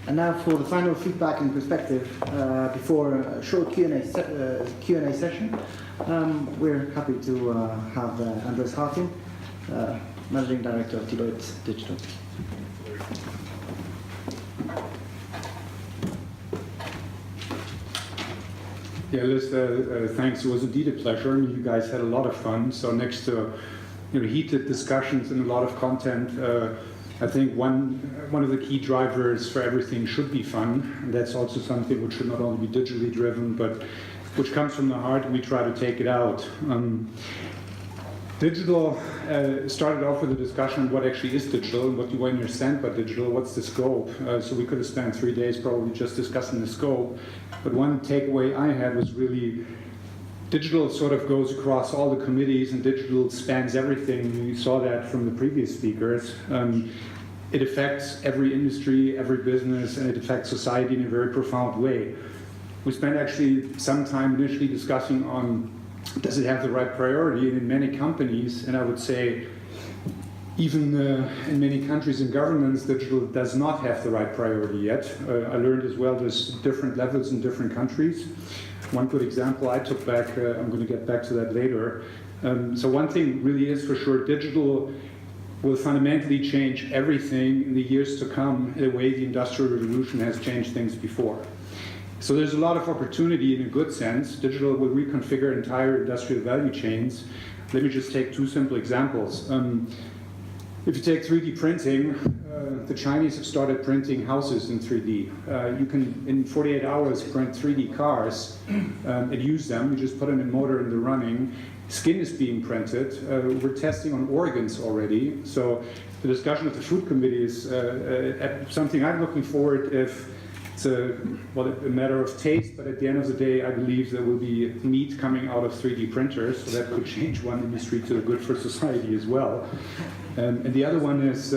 And now for the final feedback and perspective before a short Q&A session. We're happy to have Andreas Harting, Managing Director of Deloitte Digital. Yeah, Liz, thanks. It was indeed a pleasure. I mean, you guys had a lot of fun. So next to heated discussions and a lot of content, I think one of the key drivers for everything should be fun. And that's also something which should not only be digitally driven, but which comes from the heart, and we try to take it out. Digital started off with a discussion on what actually is digital and what you understand by digital, what's the scope. So we could have spent 3 days probably just discussing the scope. But one takeaway I had was really digital sort of goes across all the committees, and digital spans everything. You saw that from the previous speakers. It affects every industry, every business, and it affects society in a very profound way. We spent actually some time initially discussing on, does it have the right priority? And in many companies, and I would say even in many countries and governments, digital does not have the right priority yet. I learned as well there's different levels in different countries. One good example I took back, I'm going to get back to that later. So one thing really is for sure, digital will fundamentally change everything in the years to come in a way the Industrial Revolution has changed things before. So there's a lot of opportunity in a good sense. Digital will reconfigure entire industrial value chains. Let me just take 2 simple examples. If you take 3D printing, the Chinese have started printing houses in 3D. You can, in 48 hours, print 3D cars and use them. You just put them in motor and they're running. Skin is being printed. We're testing on organs already. So the discussion of the food committee is something I'm looking forward if it's a matter of taste, but at the end of the day, I believe there will be meat coming out of 3D printers, so that could change one industry to the good for society as well. And the other one is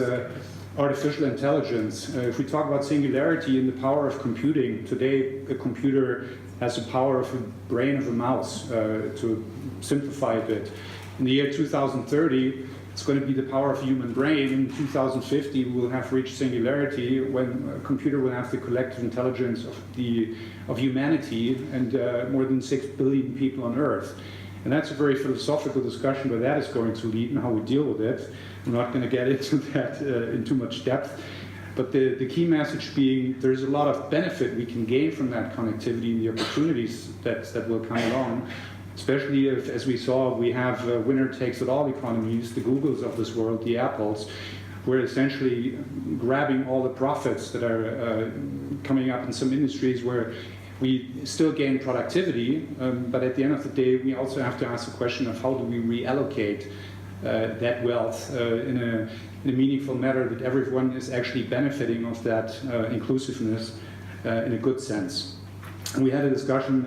artificial intelligence. If we talk about singularity and the power of computing, today a computer has the power of the brain of a mouse, to simplify a bit. In the year 2030, it's going to be the power of a human brain. In 2050, we will have reached singularity when a computer will have the collective intelligence of humanity and more than 6 billion people on Earth. And that's a very philosophical discussion where that is going to lead and how we deal with it. I'm not going to get into that in too much depth. But the key message being there's a lot of benefit we can gain from that connectivity and the opportunities that will come along. Especially if, as we saw, we have winner-takes-it-all economies, the Googles of this world, the Apples. We're essentially grabbing all the profits that are coming up in some industries where we still gain productivity, but at the end of the day, we also have to ask the question of how do we reallocate that wealth in a meaningful manner that everyone is actually benefiting of that inclusiveness in a good sense. And we had a discussion,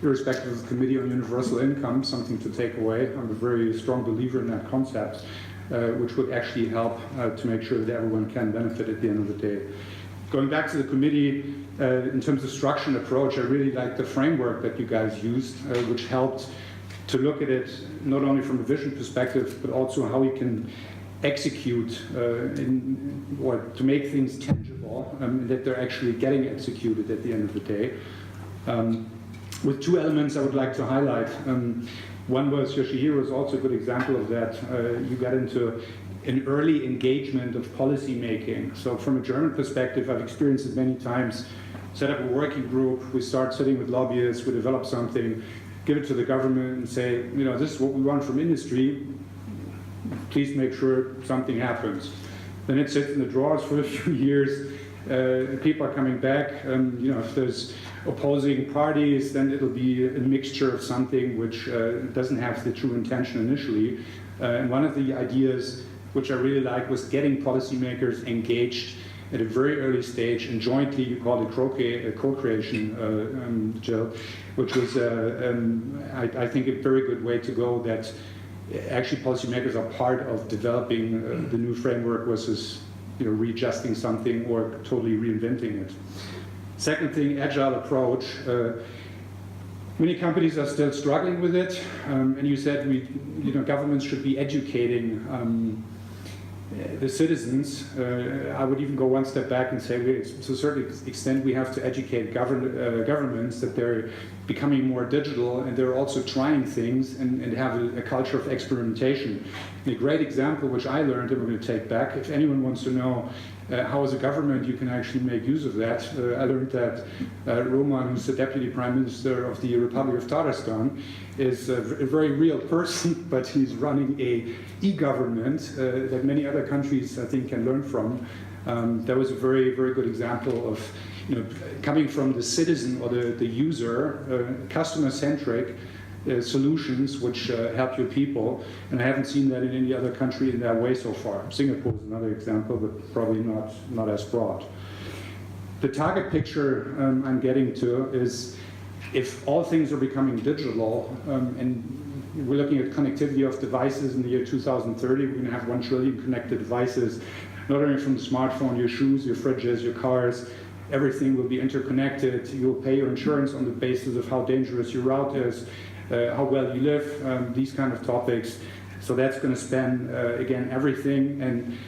irrespective of the Committee on Universal Income, something to take away. I'm a very strong believer in that concept, which would actually help to make sure that everyone can benefit at the end of the day. Going back to the committee, in terms of structure and approach, I really liked the framework that you guys used, which helped to look at it not only from a vision perspective, but also how we can execute or to make things tangible, that they're actually getting executed at the end of the day. With 2 elements I would like to highlight. One was Yoshihiro is also a good example of that. You got into an early engagement of policy making. So from a German perspective, I've experienced it many times. Set up a working group, we start sitting with lobbyists, we develop something, give it to the government and say, this is what we want from industry, please make sure something happens. Then it sits in the drawers for a few years, people are coming back, if there's opposing parties, then it'll be a mixture of something which doesn't have the true intention initially. And one of the ideas which I really like was getting policymakers engaged at a very early stage and jointly, you call it co-creation, Jill, which was, I think, a very good way to go, that actually policymakers are part of developing the new framework versus readjusting something or totally reinventing it. Second thing, agile approach. Many companies are still struggling with it, and you said governments should be educating the citizens, I would even go one step back and say, to a certain extent, we have to educate governments that they're becoming more digital and they're also trying things and have a culture of experimentation. And a great example, which I learned, and we're going to take back, if anyone wants to know how as a government you can actually make use of that, I learned that Roman, who's the Deputy Prime Minister of the Republic of Tatarstan, is a very real person, but he's running a e-government that many other countries, I think, can learn from. That was a very, very good example of coming from the citizen or the user, customer-centric solutions which help your people, and I haven't seen that in any other country in that way so far. Singapore is another example, but probably not as broad. The target picture I'm getting to is if all things are becoming digital, and we're looking at connectivity of devices in the year 2030, we're going to have 1 trillion connected devices, not only from the smartphone, your shoes, your fridges, your cars, everything will be interconnected. You'll pay your insurance on the basis of how dangerous your route is, how well you live, these kind of topics. So that's going to span, again, everything. And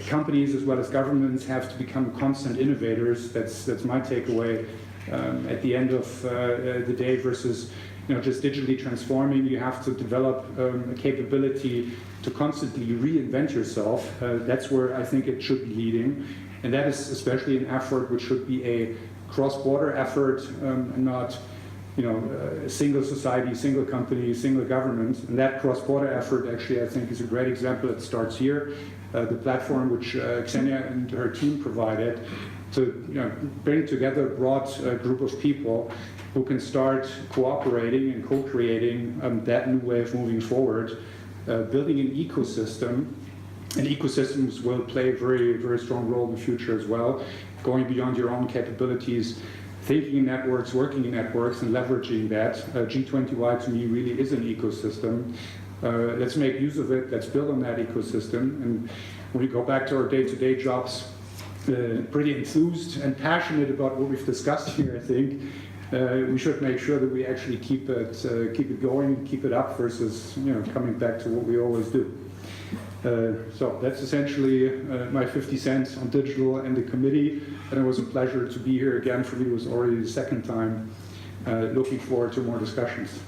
companies as well as governments have to become constant innovators. That's my takeaway at the end of the day versus just digitally transforming. You have to develop a capability to constantly reinvent yourself. That's where I think it should be leading. And that is especially an effort which should be a cross-border effort and not a single society, single company, single government. And that cross-border effort actually I think is a great example. It starts here. The platform which Xenia and her team provided to bring together a broad group of people who can start cooperating and co-creating that new way of moving forward, building an ecosystem. And ecosystems will play a very, very strong role in the future as well, going beyond your own capabilities, thinking in networks, working in networks, and leveraging that. G20Y to me really is an ecosystem. Let's make use of it, let's build on that ecosystem. And when we go back to our day-to-day jobs, pretty enthused and passionate about what we've discussed here, I think. We should make sure that we actually keep it going, keep it up versus coming back to what we always do. So that's essentially my 50 cents on digital and the committee, and it was a pleasure to be here again. For me, it was already the second time. Looking forward to more discussions.